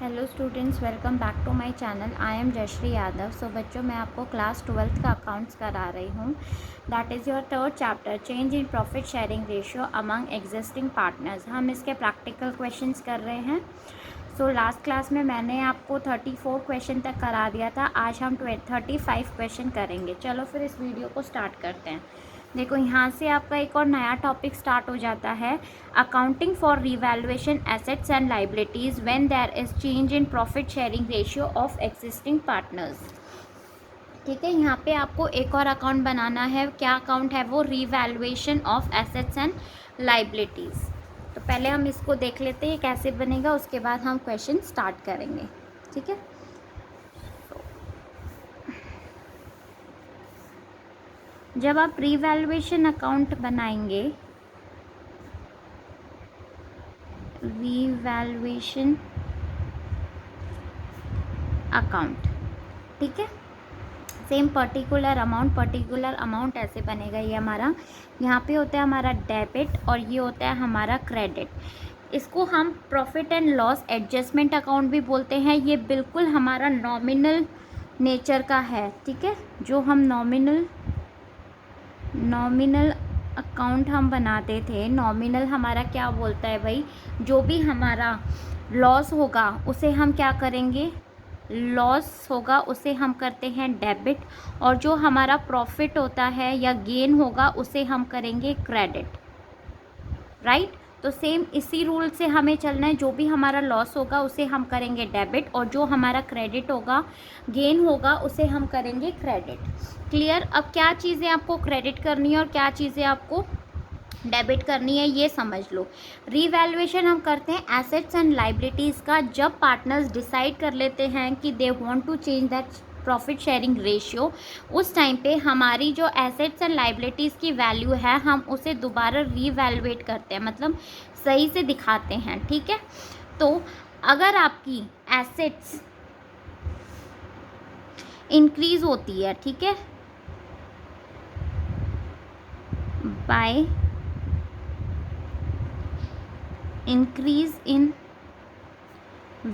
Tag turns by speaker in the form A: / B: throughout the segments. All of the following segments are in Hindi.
A: Hello students, welcome back to my channel. I am Jayshree Yadav. So बच्चों, मैं आपको क्लास 12th का अकाउंट्स करा रही हूँ। That is your third chapter, change in profit sharing ratio among existing partners. हम इसके प्रैक्टिकल क्वेश्चंस कर रहे हैं। सो लास्ट क्लास में मैंने आपको 34 क्वेश्चन तक करा दिया था। आज हम 35 क्वेश्चन करेंगे। चलो फिर इस वीडियो को स्टार्ट करते हैं। देखो, यहाँ से आपका एक और नया टॉपिक स्टार्ट हो जाता है, accounting for revaluation assets and liabilities when there is change in profit sharing ratio of existing partners. ठीक है, यहाँ पे आपको एक और अकाउंट बनाना है। क्या अकाउंट है वो? Revaluation of assets and liabilities. तो पहले हम इसको देख लेते हैं कैसे बनेगा, उसके बाद हम क्वेश्चन स्टार्ट करेंगे। ठीक है, जब आप रिवैल्यूएशन अकाउंट बनाएंगे, रिवैल्यूएशन अकाउंट, ठीक है, सेम पर्टिकुलर अमाउंट ऐसे बनेगा। ये हमारा यहाँ पे होता है हमारा डेबिट और ये होता है हमारा क्रेडिट। इसको हम profit and loss adjustment account भी बोलते हैं। ये बिल्कुल हमारा नॉमिनल नेचर का है। ठीक है, जो हम नॉमिनल अकाउंट हम बनाते थे। नॉमिनल हमारा क्या बोलता है भाई? जो भी हमारा लॉस होगा उसे हम क्या करेंगे? लॉस होगा उसे हम करते हैं डेबिट, और जो हमारा प्रॉफिट होता है या गेन होगा उसे हम करेंगे क्रेडिट। राइट? तो सेम इसी रूल से हमें चलना है। जो भी हमारा लॉस होगा उसे हम करेंगे डेबिट, और जो हमारा क्रेडिट होगा, गेन होगा, उसे हम करेंगे क्रेडिट। क्लियर? अब क्या चीज़ें आपको क्रेडिट करनी है और क्या चीज़ें आपको डेबिट करनी है, ये समझ लो। रीवैल्यूएशन हम करते हैं एसेट्स एंड लाइबिलिटीज़ का जब पार्टनर्स डिसाइड कर लेते हैं कि they want to change that profit sharing ratio. उस टाइम पे हमारी जो एसेट्स एंड लाइबिलिटीज़ की वैल्यू है, हम उसे दोबारा रीवैल्यूएट करते हैं, मतलब सही से दिखाते हैं। ठीक है, तो अगर आपकी एसेट्स इंक्रीज होती है, ठीक है, bye increase in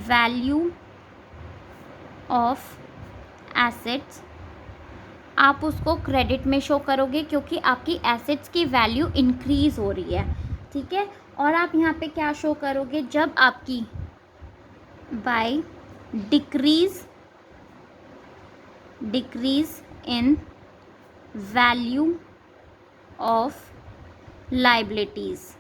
A: value of assets, आप उसको क्रेडिट में शो करोगे क्योंकि आपकी एसेट्स की वैल्यू इंक्रीज हो रही है। ठीक है, और आप यहाँ पे क्या शो करोगे? जब आपकी by decrease in value of liabilities.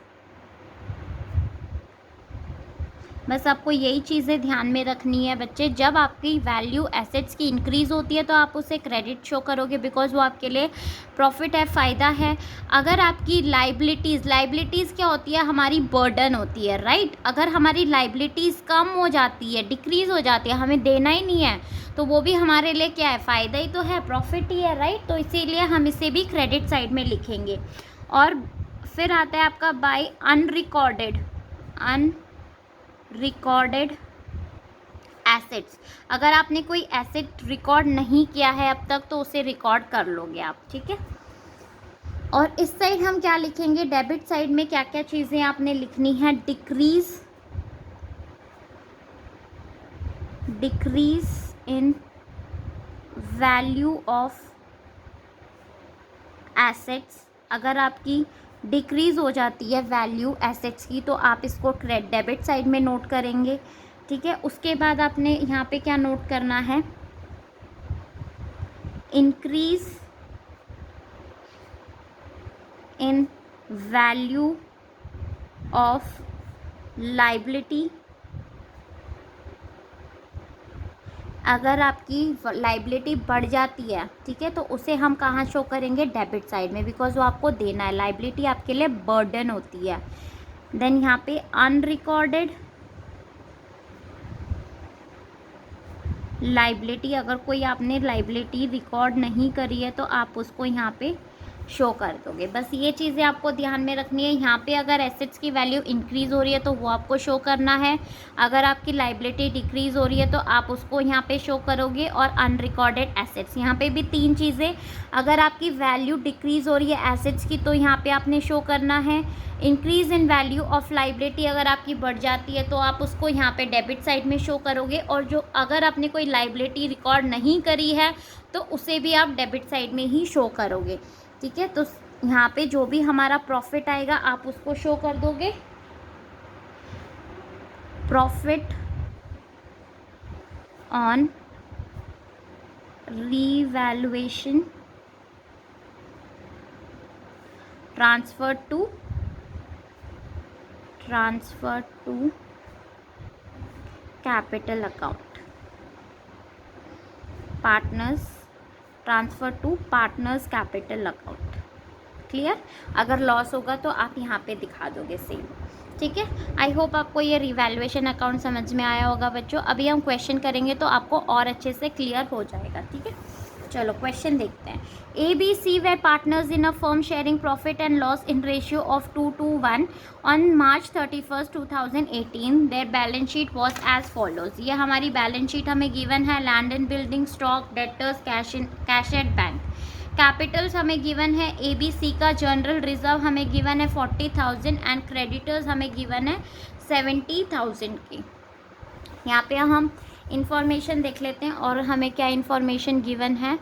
A: बस आपको यही चीज़ें ध्यान में रखनी है बच्चे। जब आपकी वैल्यू एसेट्स की इंक्रीज़ होती है तो आप उसे क्रेडिट शो करोगे, बिकॉज वो आपके लिए प्रॉफिट है, फ़ायदा है। अगर आपकी लाइबिलिटीज़ क्या होती है? हमारी बर्डन होती है। राइट? अगर हमारी लाइबिलिटीज़ कम हो जाती है, डिक्रीज़ हो जाती है, हमें देना ही नहीं है, तो वो भी हमारे लिए क्या है? फ़ायदा ही तो है, प्रॉफिट ही है। राइट? तो इसीलिए हम इसे भी क्रेडिट साइड में लिखेंगे। और फिर आता है आपका बाय अनरिकॉर्डेड एसेट्स। अगर आपने कोई एसेट रिकॉर्ड नहीं किया है अब तक, तो उसे रिकॉर्ड कर लोगे आप। ठीक है, और इस साइड हम क्या लिखेंगे? डेबिट साइड में क्या क्या चीज़ें आपने लिखनी है? Decrease in value of assets. अगर आपकी डिक्रीज़ हो जाती है वैल्यू एसेट्स की, तो आप इसको डेबिट साइड में नोट करेंगे। ठीक है, उसके बाद आपने यहाँ पे क्या नोट करना है? Increase in value of liability. अगर आपकी लाइबिलिटी बढ़ जाती है, ठीक है, तो उसे हम कहाँ शो करेंगे? डेबिट साइड में, बिकॉज वो आपको देना है। लाइबिलिटी आपके लिए बर्डन होती है। देन यहाँ पे अनरिकॉर्डेड लाइबिलिटी, अगर कोई आपने लाइबिलिटी रिकॉर्ड नहीं करी है तो आप उसको यहाँ पे शो कर दोगे। बस ये चीज़ें आपको ध्यान में रखनी है। यहाँ पे अगर एसेट्स की वैल्यू इंक्रीज़ हो रही है तो वो आपको शो करना है, अगर आपकी लाइबिलिटी डिक्रीज़ हो रही है तो आप उसको यहाँ पे शो करोगे। और अनरिकॉर्डेड एसेट्स, यहाँ पे भी 3 चीज़ें, अगर आपकी वैल्यू डिक्रीज़ हो रही है एसेट्स की तो यहाँ पे आपने शो करना है। Increase in value of liability अगर आपकी बढ़ जाती है तो आप उसको यहाँ पे डेबिट साइड में शो करोगे। और जो अगर आपने कोई लाइबिलिटी रिकॉर्ड नहीं करी है तो उसे भी आप डेबिट साइड में ही शो करोगे। ठीक है, तो यहाँ पे जो भी हमारा प्रॉफिट आएगा आप उसको शो कर दोगे। Profit on revaluation transfer to capital account, partners, transfer to partners capital account. Clear? अगर लॉस होगा तो आप यहाँ पे दिखा दोगे सेम। ठीक है, आई होप आपको ये रिवैल्यूएशन अकाउंट समझ में आया होगा बच्चों। अभी हम क्वेश्चन करेंगे तो आपको और अच्छे से क्लियर हो जाएगा। ठीक है, चलो क्वेश्चन देखते हैं। ABC were partners in a firm sharing profit and loss in ratio of 2:1 on March 31st 2018. Their balance sheet was as follows. ये हमारी बैलेंस शीट हमें गिवन है। Land and building, stock, debtors, cash at bank. Capitals हमें गिवन है। ABC का जनरल रिजर्व हमें गिवन है 40,000 एंड क्रेडिटर्स हमें गिवन है 70,000 की। यहाँ पे हम इंफॉर्मेशन देख लेते हैं और हमें क्या इंफॉर्मेशन गिवन है।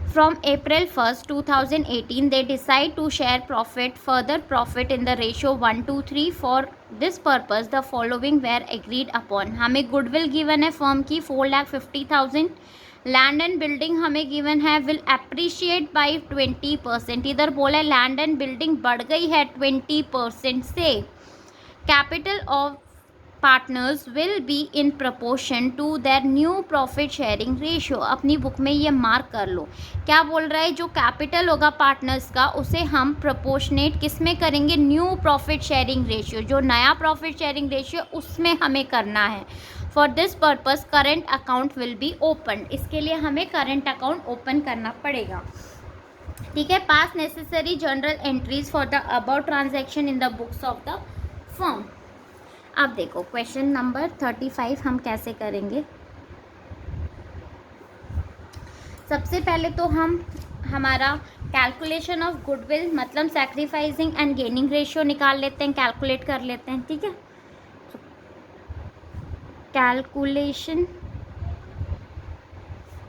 A: From April 1st 2018 they decide to share further profit in the ratio 1:3. For this purpose the following were agreed upon. हमें गुडविल गिवन है फर्म की 4,50,000। लैंड एंड बिल्डिंग हमें गिवन है विल अप्रिशिएट बाई 20%। इधर बोला लैंड एंड बिल्डिंग बढ़ गई है 20% से। Capital of partners will be in proportion to their new profit sharing ratio. अपनी बुक में ये मार्क कर लो। क्या बोल रहा है, जो कैपिटल होगा पार्टनर्स का उसे हम प्रपोर्शनेट किस में करेंगे, न्यू प्रॉफिट शेयरिंग रेशियो, जो नया प्रॉफिट शेयरिंग रेशियो उसमें हमें करना है। For this purpose current account will be open. इसके लिए हमें करेंट अकाउंट ओपन करना पड़ेगा। ठीक है, पास necessary general entries for the above transaction in the books of the firm. अब देखो क्वेश्चन नंबर 35 हम कैसे करेंगे। सबसे पहले तो हम हमारा कैलकुलेशन ऑफ गुडविल मतलब सैक्रिफाइसिंग एंड गेनिंग रेशियो निकाल लेते हैं, कैलकुलेट कर लेते हैं। ठीक है, calculation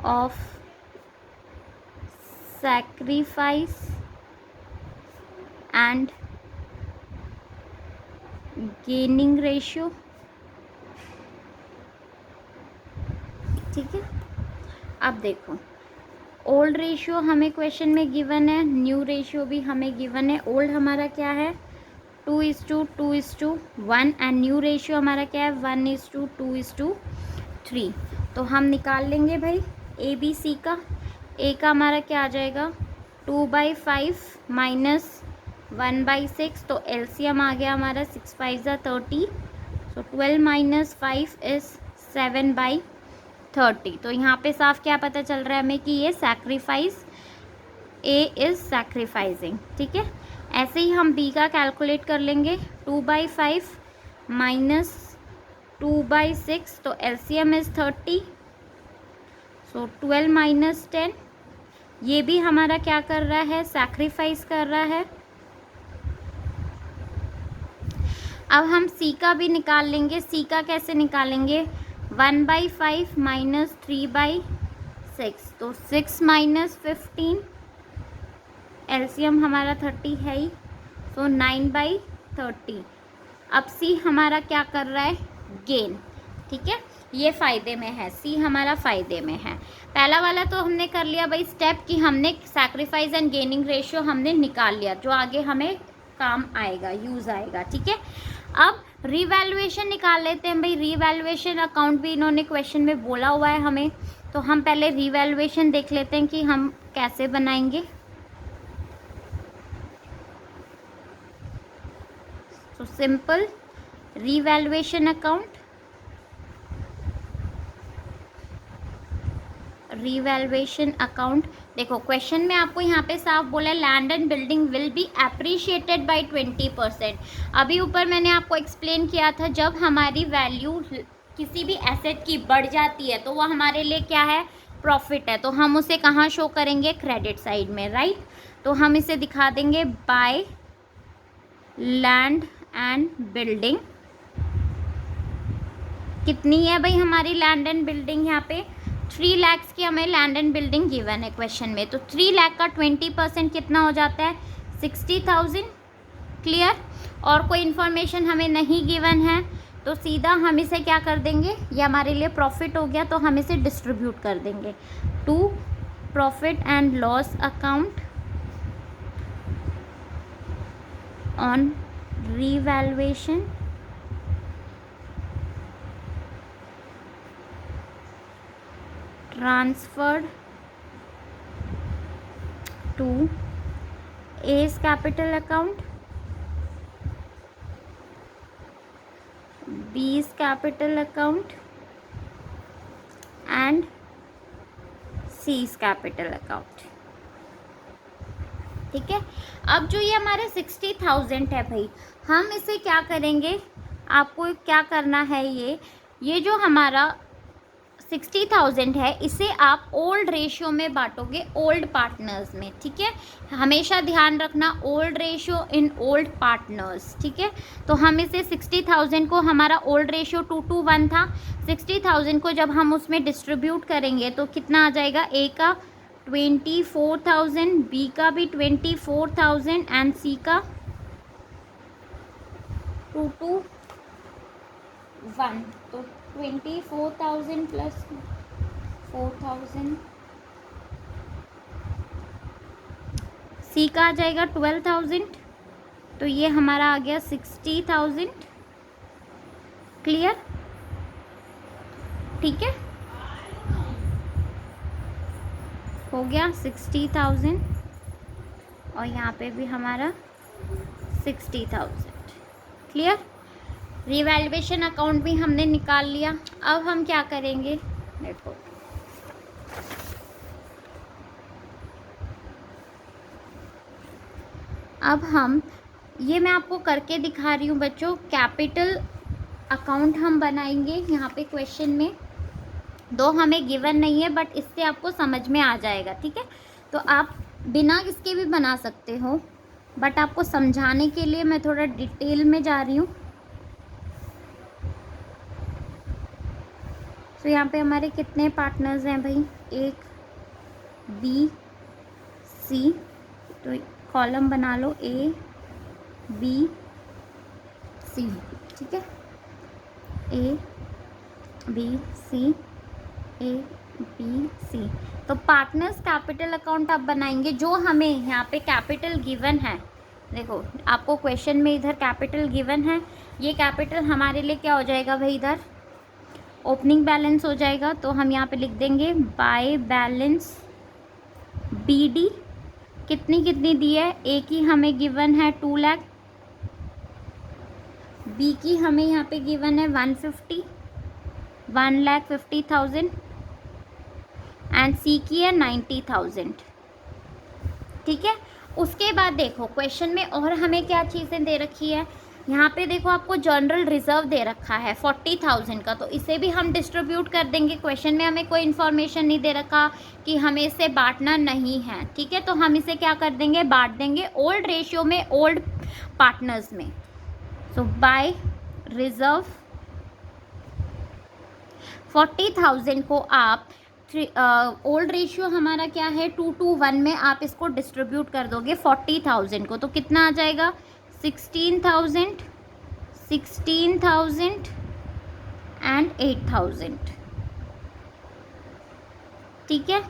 A: of sacrifice and gaining ratio. ठीक है, अब देखो ओल्ड रेशियो हमें क्वेश्चन में गिवन है, न्यू रेशियो भी हमें गिवन है। ओल्ड हमारा क्या है 2:2:1 एंड न्यू रेशियो हमारा क्या है 1:2:3। तो हम निकाल लेंगे भाई ABC का। A का हमारा क्या आ जाएगा 2/5 माइनस 1/6, तो LCM आ गया हमारा 6/5 = 30। सो 12 माइनस 5 इज 7/30। तो यहाँ पे साफ क्या पता चल रहा है हमें कि ये सैक्रिफाइस, A इज सैक्रिफाइसिंग। ठीक है, ऐसे ही हम B का कैलकुलेट कर लेंगे 2/5 माइनस 2/6, तो LCM इज 30। सो 12 माइनस 10, ये भी हमारा क्या कर रहा है सैक्रिफाइस कर रहा है। अब हम C का भी निकाल लेंगे। C का कैसे निकालेंगे 1/5 माइनस 3/6, तो 6 माइनस 15, LCM हमारा 30 है ही, सो 9/30। अब C हमारा क्या कर रहा है गेन। ठीक है, ये फ़ायदे में है, C हमारा फ़ायदे में है। पहला वाला तो हमने कर लिया भाई स्टेप कि हमने सैक्रिफाइस एंड गेनिंग रेशियो हमने निकाल लिया, जो आगे हमें काम आएगा, यूज़ आएगा। ठीक है, अब रीवैल्यूएशन निकाल लेते हैं भाई। रीवैल्यूएशन अकाउंट भी इन्होंने क्वेश्चन में बोला हुआ है हमें, तो हम पहले रीवैल्यूएशन देख लेते हैं कि हम कैसे बनाएंगे। तो simple revaluation account, revaluation account. देखो क्वेश्चन में आपको यहाँ पे साफ बोला है land and building will be appreciated by 20%। अभी ऊपर मैंने आपको एक्सप्लेन किया था जब हमारी वैल्यू किसी भी एसेट की बढ़ जाती है तो वो हमारे लिए क्या है, प्रॉफिट है। तो हम उसे कहाँ शो करेंगे, क्रेडिट साइड में, राइट। तो हम इसे दिखा देंगे बाय लैंड एंड बिल्डिंग। कितनी है भाई हमारी लैंड एंड बिल्डिंग, यहाँ पे 3 लाख की हमें लैंड एंड बिल्डिंग गिवन है क्वेश्चन में। तो 3 लाख का 20% कितना हो जाता है, 60,000। क्लियर। और कोई इन्फॉर्मेशन हमें नहीं गिवन है तो सीधा हम इसे क्या कर देंगे, ये हमारे लिए प्रॉफिट हो गया तो हम इसे डिस्ट्रीब्यूट कर देंगे to profit and loss account on revaluation transferred to A's capital account, B's capital account and C's capital account। ठीक है। अब जो ये हमारे 60,000 है भाई, हम इसे क्या करेंगे, आपको क्या करना है, ये जो हमारा 60,000 है इसे आप ओल्ड रेशियो में बांटोगे, ओल्ड पार्टनर्स में। ठीक है, हमेशा ध्यान रखना old ratio in old partners. ठीक है, तो हम इसे 60,000 को, हमारा ओल्ड रेशियो 2:1 था, 60,000 को जब हम उसमें डिस्ट्रीब्यूट करेंगे तो कितना आ जाएगा, ए का 24,000, बी का भी 24,000 एंड सी का 2:1। तो 24,000 प्लस 4,000, सी का आ जाएगा 12,000। तो ये हमारा आ गया 60,000। क्लियर। ठीक है, हो गया 60,000 और यहाँ पे भी हमारा 60,000। क्लियर। रिवैल्यूएशन अकाउंट भी हमने निकाल लिया। अब हम क्या करेंगे, देखो अब हम, ये मैं आपको करके दिखा रही हूँ बच्चों, कैपिटल अकाउंट हम बनाएंगे यहाँ पे क्वेश्चन में। दो हमें गिवन नहीं है बट इससे आपको समझ में आ जाएगा। ठीक है, तो आप बिना इसके भी बना सकते हो बट आपको समझाने के लिए मैं थोड़ा डिटेल में जा रही हूँ। तो यहाँ पे हमारे कितने पार्टनर्स हैं भाई, एक, बी, सी। तो कॉलम बना लो ए, बी, सी। ठीक है, ए, बी, सी, ए, बी, सी। तो पार्टनर्स कैपिटल अकाउंट आप बनाएंगे जो हमें यहाँ पे कैपिटल गिवन है। देखो आपको क्वेश्चन में इधर कैपिटल गिवन है, ये कैपिटल हमारे लिए क्या हो जाएगा भाई, इधर ओपनिंग बैलेंस हो जाएगा। तो हम यहाँ पे लिख देंगे बाय बैलेंस बीडी। कितनी कितनी दी है, ए की हमें गिवन है 2 लाख, बी की हमें यहाँ पे गिवन है 1,50,000 एंड सी की है 90,000। ठीक है, उसके बाद देखो क्वेश्चन में और हमें क्या चीज़ें दे रखी है, यहाँ पे देखो आपको जनरल रिजर्व दे रखा है 40,000 का। तो इसे भी हम डिस्ट्रीब्यूट कर देंगे। क्वेश्चन में हमें कोई इन्फॉर्मेशन नहीं दे रखा कि हमें इसे बांटना नहीं है। ठीक है, तो हम इसे क्या कर देंगे, बांट देंगे ओल्ड रेशियो में, ओल्ड पार्टनर्स में। सो बाय रिजर्व 40,000 को आप ओल्ड रेशियो हमारा क्या है 2:1 में आप इसको डिस्ट्रीब्यूट कर दोगे 40,000 को। तो कितना आ जाएगा, 16,000 एंड 8,000। ठीक है,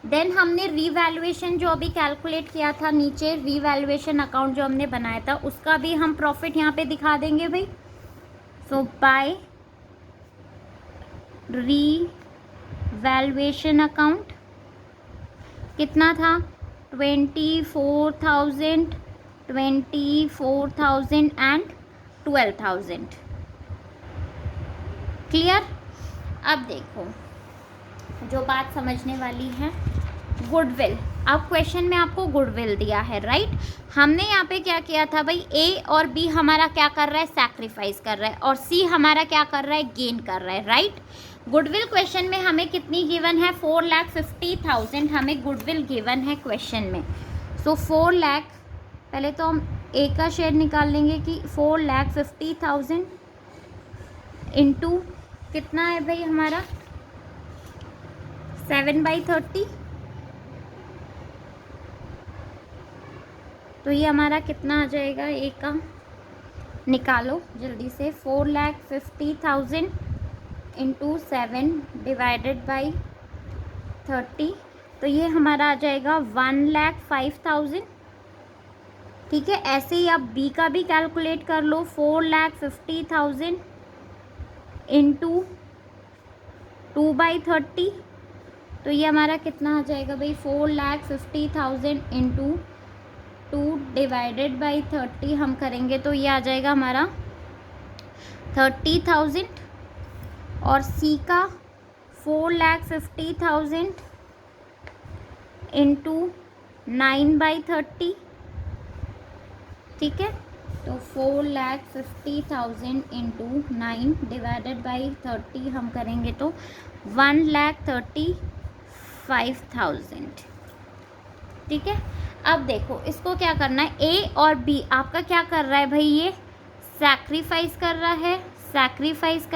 A: देन हमने रीवैल्यूएशन जो अभी कैलकुलेट किया था नीचे, रीवैल्यूएशन अकाउंट जो हमने बनाया था उसका भी हम प्रॉफिट यहाँ पे दिखा देंगे भाई। सो बाय रीवैल्यूएशन अकाउंट कितना था, 24,000 एंड 12,000। क्लियर। अब देखो जो बात समझने वाली है, गुडविल। अब क्वेश्चन में आपको गुडविल दिया है, राइट। हमने यहाँ पे क्या किया था भाई, ए और बी हमारा क्या कर रहा है, सैक्रिफाइस कर रहा है, और सी हमारा क्या कर रहा है, गेन कर रहा है, राइट। गुडविल क्वेश्चन में हमें कितनी गिवन है, 4,50,000 हमें गुडविल गिवन है क्वेश्चन में। सो 4 लाख, पहले तो हम ए का शेयर निकाल लेंगे कि 4,50,000 इंटू कितना है भाई हमारा, 7/30, तो ये हमारा कितना आ जाएगा, ए का निकालो जल्दी से, 4,50,000 इंटू 7/30, तो ये हमारा आ जाएगा 1,05,000। ठीक है, ऐसे ही आप बी का भी कैलकुलेट कर लो, 4,50,000 इंटू 2/30, तो ये हमारा कितना आ जाएगा भाई, 4,50,000 इंटू 2/30 हम करेंगे तो ये आ जाएगा हमारा 30,000। और सी का 4,50,000 इंटू 9/30, ठीक है, तो 4,50,000 इंटू 9/30 हम करेंगे तो 1,35,000। ठीक है, अब देखो इसको क्या करना है, ए और बी आपका क्या कर रहा है भाई, ये सैक्रिफाइस कर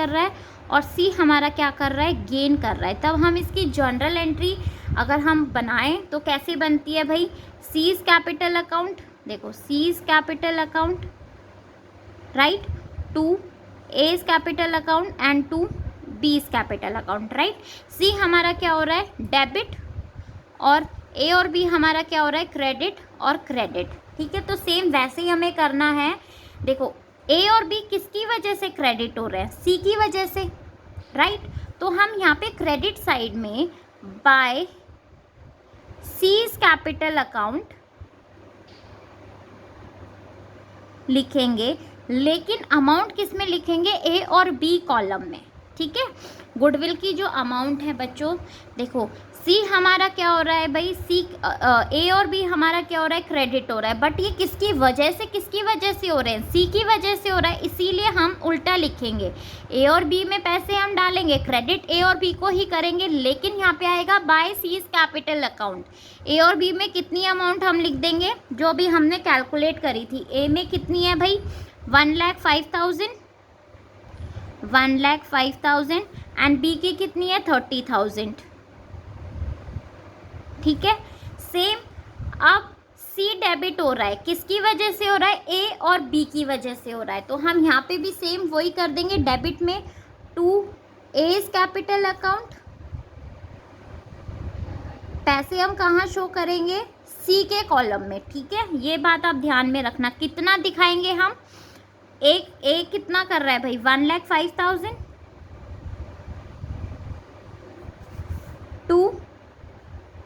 A: रहा है, और सी हमारा क्या कर रहा है, गेन कर रहा है। तब हम इसकी जनरल एंट्री अगर हम बनाएं तो कैसे बनती है भाई, सीज कैपिटल अकाउंट, देखो C's capital account, right, to A's capital account and to B's capital account, right. C हमारा क्या हो रहा है, डेबिट, और ए और बी हमारा क्या हो रहा है, क्रेडिट और क्रेडिट। ठीक है, तो सेम वैसे ही हमें करना है। देखो ए और बी किसकी वजह से क्रेडिट हो रहे हैं, सी की वजह से, राइट। तो हम यहाँ पे क्रेडिट साइड में बाय सीज कैपिटल अकाउंट लिखेंगे, लेकिन अमाउंट किस में लिखेंगे, ए और बी कॉलम में। ठीक है, गुडविल की जो अमाउंट है बच्चों, देखो सी हमारा क्या हो रहा है भाई, सी ए और बी हमारा क्या हो रहा है, क्रेडिट हो रहा है, बट ये किसकी वजह से हो रहे हैं, सी की वजह से हो रहा है, इसीलिए हम उल्टा लिखेंगे। ए और बी में पैसे हम डालेंगे, क्रेडिट ए और बी को ही करेंगे, लेकिन यहाँ पे आएगा बाय सीज कैपिटल अकाउंट। ए और बी में कितनी अमाउंट हम लिख देंगे, जो भी हमने कैलकुलेट करी थी। ए में कितनी है भाई, 1,05,000 एंड बी की कितनी है, 30,000। ठीक है, सेम अब सी डेबिट हो रहा है, किसकी वजह से हो रहा है, ए और बी की वजह से हो रहा है, तो हम यहाँ पे भी सेम वही कर देंगे, डेबिट में टू एज कैपिटल अकाउंट, पैसे हम कहाँ शो करेंगे, सी के कॉलम में। ठीक है, ये बात आप ध्यान में रखना। कितना दिखाएंगे हम, एक कितना कर रहा है भाई, 1,05,000 टू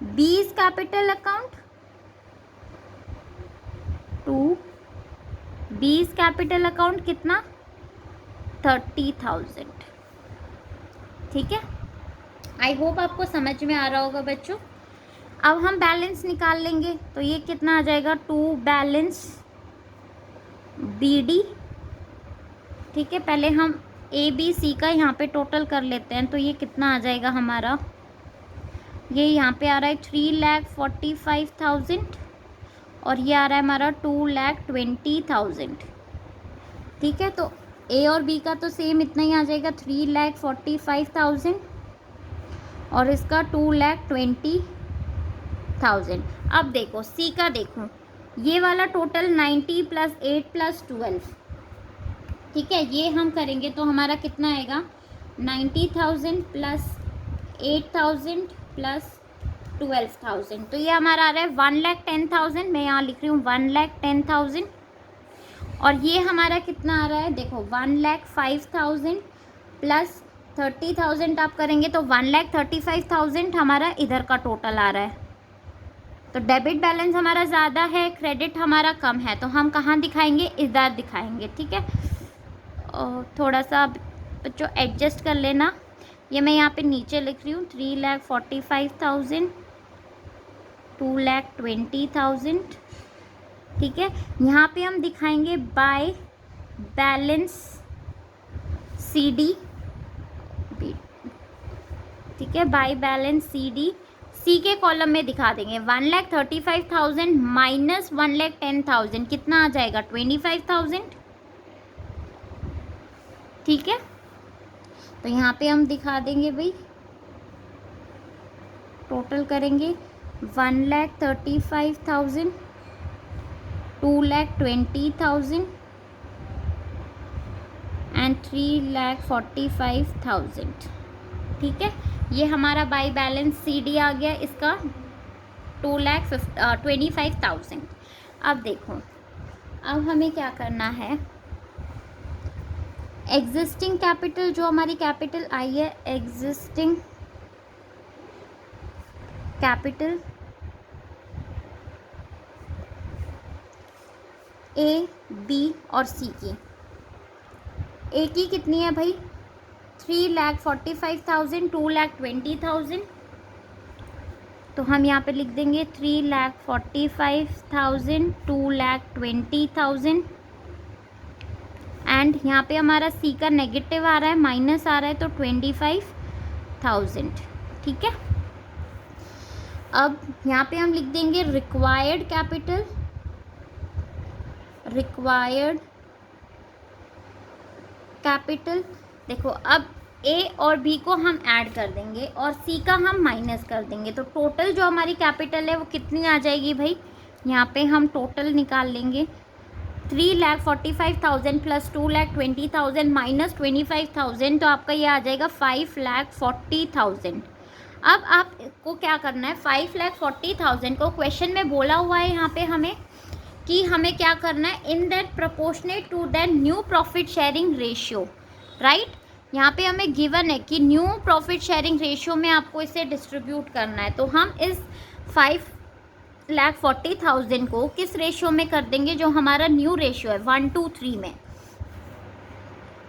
A: बीज कैपिटल अकाउंट, कितना, 30,000। ठीक है, आई होप आपको समझ में आ रहा होगा बच्चों। अब हम बैलेंस निकाल लेंगे, तो ये कितना आ जाएगा, टू बैलेंस बी डी। ठीक है, पहले हम ए बी सी का यहाँ पे टोटल कर लेते हैं, तो ये कितना आ जाएगा हमारा, ये यहाँ पे आ रहा है 3,45,000 और ये आ रहा है हमारा 2,20,000। ठीक है, तो ए और बी का तो सेम इतना ही आ जाएगा, 3,45,000 और इसका 2,20,000। अब देखो सी का, देखो ये वाला टोटल 90 + 8 + 12। ठीक है, ये हम करेंगे तो हमारा कितना आएगा, 90,000 + 8,000 + 12,000, तो ये हमारा आ रहा है 1,10,000। मैं यहाँ लिख रही हूँ 1,10,000। और ये हमारा कितना आ रहा है, देखो 1,05,000 + 30,000 आप करेंगे तो 1,35,000 हमारा इधर का टोटल आ रहा है। तो डेबिट बैलेंस हमारा ज़्यादा है, क्रेडिट हमारा कम है, तो हम कहाँ दिखाएंगे, इधर दिखाएंगे। ठीक है, थोड़ा सा बच्चों एडजस्ट कर लेना, ये मैं यहाँ पे नीचे लिख रही हूँ 3,45,000, 2,20,000। ठीक है, यहाँ पे हम दिखाएंगे बाय बैलेंस CD, ठीक है, बाय बैलेंस CD सी के कॉलम में दिखा देंगे 1,35,000 माइनस 1,10,000 कितना आ जाएगा 25,000। ठीक है, तो यहाँ पे हम दिखा देंगे भाई, टोटल करेंगे 1,35,000, 2,20,000 एंड 3,45,000। ठीक है, ये हमारा बाय बैलेंस CD आ गया इसका 2,25,000। अब देखो, अब हमें क्या करना है, एग्जिस्टिंग कैपिटल जो हमारी कैपिटल आई है, एग्जिस्टिंग कैपिटल A, B और C की, A की कितनी है भाई 3,45,000, 2,20,000, तो हम यहाँ पे लिख देंगे 3,45,000, 2,20,000 एंड यहाँ पे हमारा C का नेगेटिव आ रहा है, माइनस आ रहा है, तो 25,000। ठीक है, अब यहाँ पे हम लिख देंगे रिक्वायर्ड कैपिटल, रिक्वायर्ड कैपिटल। देखो, अब A और B को हम ऐड कर देंगे और C का हम माइनस कर देंगे, तो टोटल जो हमारी कैपिटल है वो कितनी आ जाएगी भाई, यहाँ पे हम टोटल निकाल लेंगे 3,45,000 प्लस 2,20,000 माइनस 25,000, तो आपका ये आ जाएगा 5,40,000। अब आपको क्या करना है, 5,40,000 को क्वेश्चन में बोला हुआ है यहाँ पे हमें कि हमें क्या करना है, in that proportionate to that new profit sharing ratio, right. यहाँ पे हमें गिवन है कि न्यू प्रॉफिट शेयरिंग रेशियो में आपको इसे डिस्ट्रीब्यूट करना है, तो हम इस 5,40,000 को किस रेशियो में कर देंगे, जो हमारा न्यू रेशियो है 1:3 में,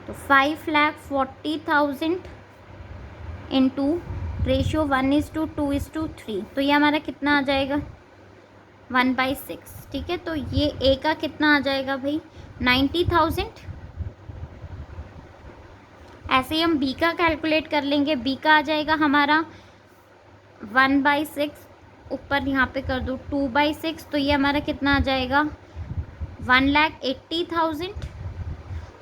A: तो 5,40,000 इंटू रेशियो 1:2:3, तो ये हमारा कितना आ जाएगा 1/6। ठीक है, तो ये A का कितना आ जाएगा भाई 90,000। ऐसे ही हम B का कैलकुलेट कर लेंगे, B का आ जाएगा हमारा 1/6, ऊपर यहाँ पे कर दो 2/6, तो ये हमारा कितना आ जाएगा 1,80,000।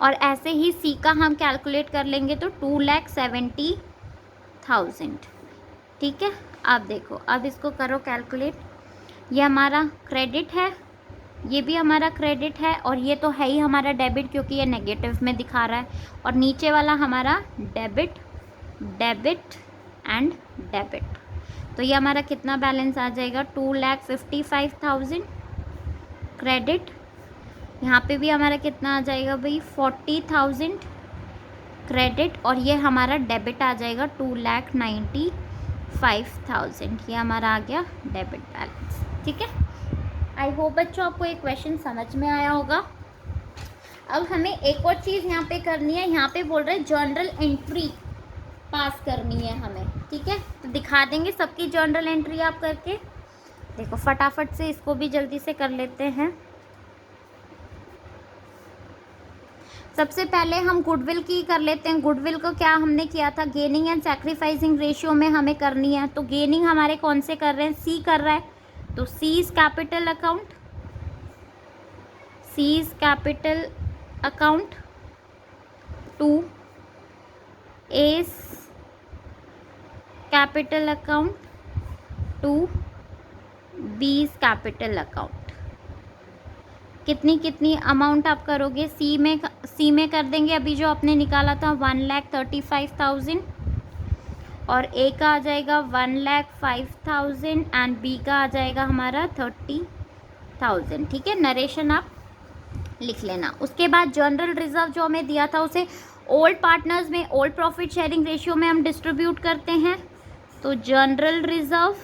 A: और ऐसे ही C का हम कैलकुलेट कर लेंगे तो 2,70,000। ठीक है, अब देखो, अब इसको करो कैलकुलेट, ये हमारा क्रेडिट है, ये भी हमारा क्रेडिट है, और ये तो है ही हमारा डेबिट क्योंकि ये नेगेटिव में दिखा रहा है, और नीचे वाला हमारा डेबिट, डेबिट एंड डेबिट, तो ये हमारा कितना बैलेंस आ जाएगा 2,55,000 क्रेडिट। यहाँ पे भी हमारा कितना आ जाएगा भाई 40,000 क्रेडिट, और ये हमारा डेबिट आ जाएगा 2,95,000, ये हमारा आ गया डेबिट बैलेंस। ठीक है, आई होप बच्चों आपको ये क्वेश्चन समझ में आया होगा। अब हमें एक और चीज़ यहाँ पे करनी है, यहाँ पे बोल रहे हैं जर्नल एंट्री पास करनी है हमें। ठीक है, तो दिखा देंगे सबकी जर्नल एंट्री आप करके, देखो फटाफट से इसको भी जल्दी से कर लेते हैं। सबसे पहले हम गुडविल की कर लेते हैं। गुडविल को क्या हमने किया था, गेनिंग एंड सैक्रिफाइसिंग रेशियो में हमें करनी है, तो गेनिंग हमारे कौन से कर रहे हैं, C कर रहा है, तो C is capital account, C is capital account, 2 is capital account, 2 B is capital account. कितनी कितनी अमाउंट आप करोगे, C में कर देंगे, अभी जो आपने निकाला था 1,35,000, और A का आ जाएगा 1,05,000 एंड B का आ जाएगा हमारा 30,000। ठीक है, नरेशन आप लिख लेना। उसके बाद जनरल रिजर्व जो हमें दिया था उसे ओल्ड पार्टनर्स में, ओल्ड प्रॉफिट शेयरिंग रेशियो में हम डिस्ट्रीब्यूट करते हैं, तो general reserve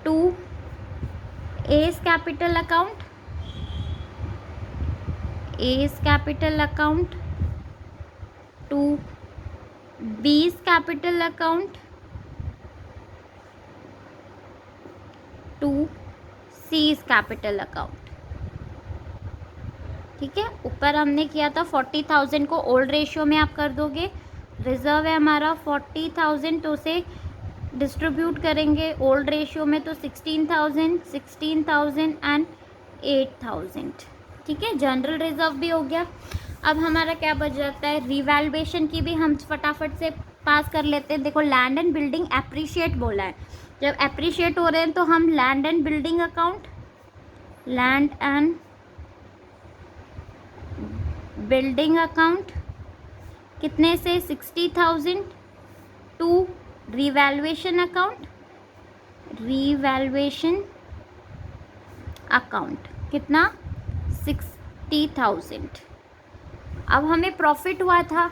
A: 2 A is capital account, A is capital account, to B's capital account to C's capital account. ठीक है, ऊपर हमने किया था 40,000 को ओल्ड रेशियो में आप कर दोगे, रिजर्व है हमारा 40,000 तो उसे डिस्ट्रीब्यूट करेंगे ओल्ड रेशियो में तो 16,000, 16,000 एंड 8,000। ठीक है, जनरल रिजर्व भी हो गया। अब हमारा क्या बच जाता है, रिवैल्यूएशन की भी हम फटाफट से पास कर लेते हैं। देखो लैंड एंड बिल्डिंग एप्रिशिएट बोला है, जब एप्रिशिएट हो रहे हैं तो हम land and building account, land and building account कितने से 60,000 to revaluation account, revaluation account कितना 60,000। अब हमें प्रॉफिट हुआ था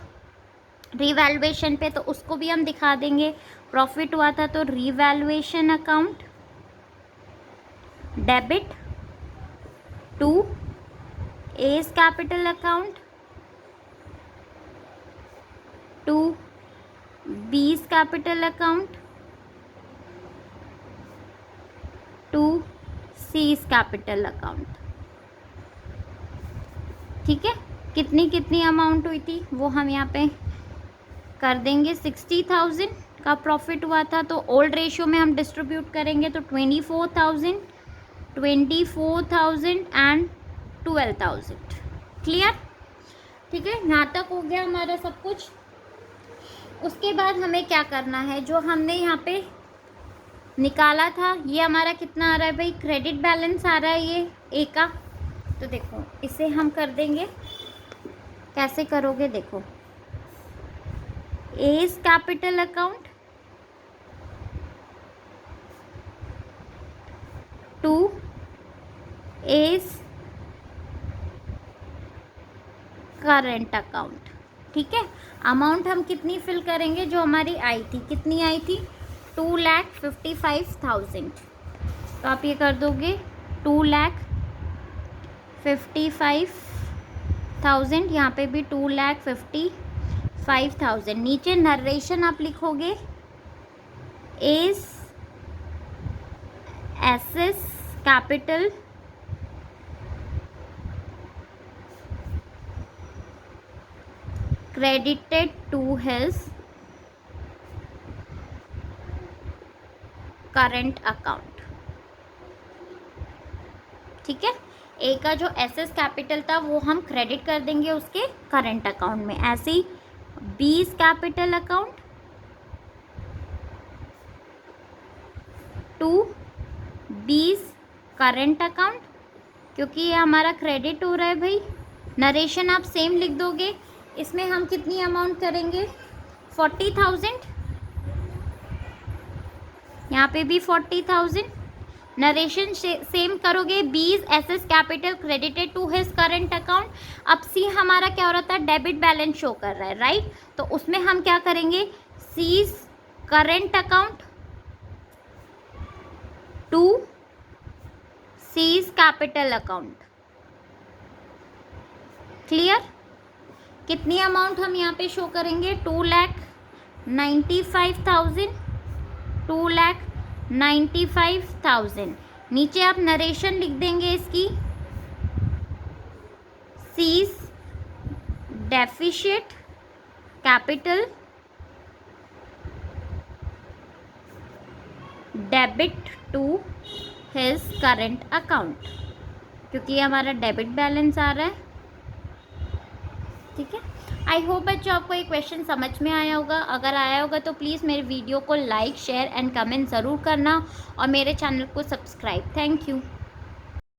A: रिवैल्यूएशन पे तो उसको भी हम दिखा देंगे। प्रॉफिट हुआ था तो revaluation account debit to A's capital account to B's capital account to C's capital account. ठीक है, कितनी कितनी अमाउंट हुई थी वो हम यहाँ पे कर देंगे। 60,000 का प्रॉफिट हुआ था तो ओल्ड रेशियो में हम डिस्ट्रीब्यूट करेंगे तो 24,000 एंड 12,000। क्लियर? ठीक है, यहाँ तक हो गया हमारा सब कुछ। उसके बाद हमें क्या करना है, जो हमने यहाँ पे निकाला था ये हमारा कितना आ रहा है भाई, क्रेडिट बैलेंस आ रहा है ये ए का। तो देखो इसे हम कर देंगे, कैसे करोगे देखो, A's capital account to A's current account. ठीक है, अमाउंट हम कितनी फिल करेंगे, जो हमारी आई थी, कितनी आई थी 2,55,000। तो आप ये कर दोगे 2,55,000, यहाँ पे भी 2,55,000। नीचे नरेशन आप लिखोगे S capital credited to his current account। ठीक है, ए का जो एसएस कैपिटल था वो हम क्रेडिट कर देंगे उसके करंट अकाउंट में। ऐसे ही B's capital account to B's current account, क्योंकि ये हमारा क्रेडिट हो रहा है भाई। नरेशन आप सेम लिख दोगे, इसमें हम कितनी अमाउंट करेंगे 40,000, यहाँ पे भी 40,000। नरेशन सेम करोगे, B's excess capital credited to his current account. अब सी हमारा क्या हो रहा था, डेबिट बैलेंस शो कर रहा है, राइट। तो उसमें हम क्या करेंगे, C's current account to C's capital account. Clear? कितनी अमाउंट हम यहाँ पे शो करेंगे, 2,95,000, 2,95,000। नीचे आप नरेशन लिख देंगे इसकी, C's deficient capital debit to his current account, क्योंकि ये हमारा डेबिट बैलेंस आ रहा है। ठीक है, आई होप बच्चों आपको ये क्वेश्चन समझ में आया होगा। अगर आया होगा तो प्लीज़ मेरे वीडियो को लाइक, शेयर एंड कमेंट ज़रूर करना और मेरे चैनल को सब्सक्राइब। Thank you.